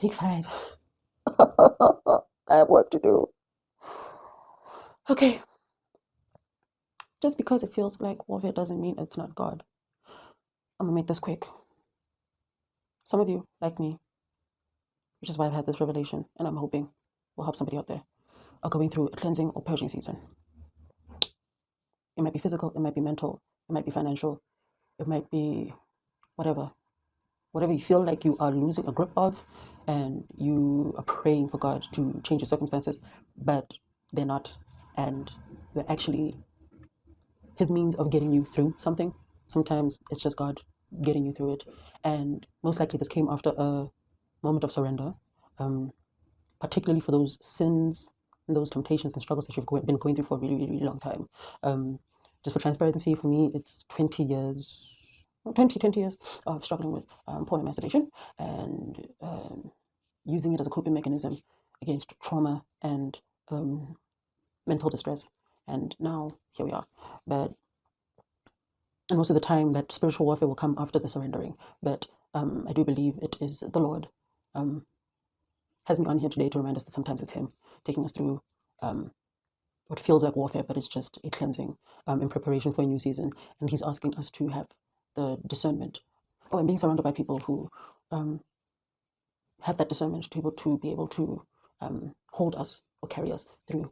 Take 5. I have work to do. Okay. Just because it feels like warfare doesn't mean it's not God. I'm gonna make this quick. Some of you, like me, which is why I've had this revelation, and I'm hoping will help somebody out there, are going through a cleansing or purging season. It might be physical, it might be mental, it might be financial, it might be whatever. Whatever you feel like you are losing a grip of, and you are praying for God to change your circumstances, but they're not, and they're actually His means of getting you through something. Sometimes it's just God getting you through it, and most likely this came after a moment of surrender, um, particularly for those sins and those temptations and struggles that you've been going through for a really, really, really long time. Um, just for transparency, for me, it's 20 years, 20 years of struggling with porn and masturbation, and using it as a coping mechanism against trauma and mental distress. And now here we are. But and most of the time, that spiritual warfare will come after the surrendering. But I do believe it is the Lord has me on here today to remind us that sometimes it's Him taking us through what feels like warfare, but it's just a cleansing in preparation for a new season. And He's asking us to have the discernment. Oh, and being surrounded by people who have that discernment to be able to hold us or carry us through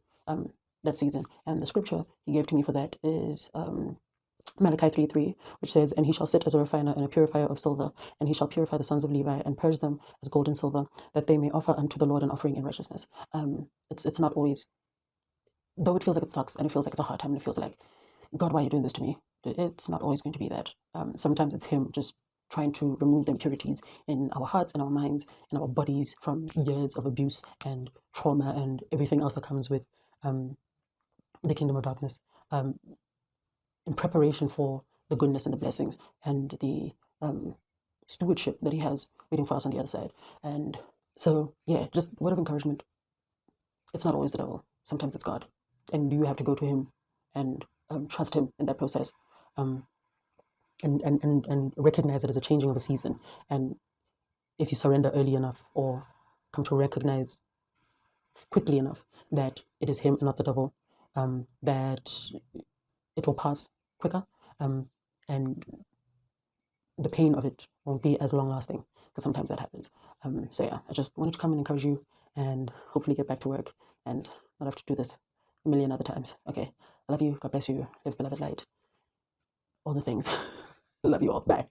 that season. And the scripture He gave to me for that is Malachi 3:3, which says, "And he shall sit as a refiner and a purifier of silver, and he shall purify the sons of Levi and purge them as gold and silver, that they may offer unto the Lord an offering in righteousness." It's not always, though it feels like it sucks and it feels like it's a hard time and it feels like, God, why are you doing this to me? It's not always going to be that. Sometimes it's Him just trying to remove the impurities in our hearts and our minds and our bodies from years of abuse and trauma and everything else that comes with the kingdom of darkness, in preparation for the goodness and the blessings and the stewardship that He has waiting for us on the other side. And so, yeah, just word of encouragement. It's not always the devil. Sometimes it's God, and you have to go to Him and trust Him in that process, um, and recognize it as a changing of a season. And if you surrender early enough, or come to recognize quickly enough that it is Him and not the devil, that it will pass quicker, and the pain of it won't be as long lasting, because sometimes that happens. So yeah, I just wanted to come and encourage you, and hopefully get back to work and not have to do this a million other times. Okay, I love you. God bless you. Live beloved light. All the things. Love you all. Bye.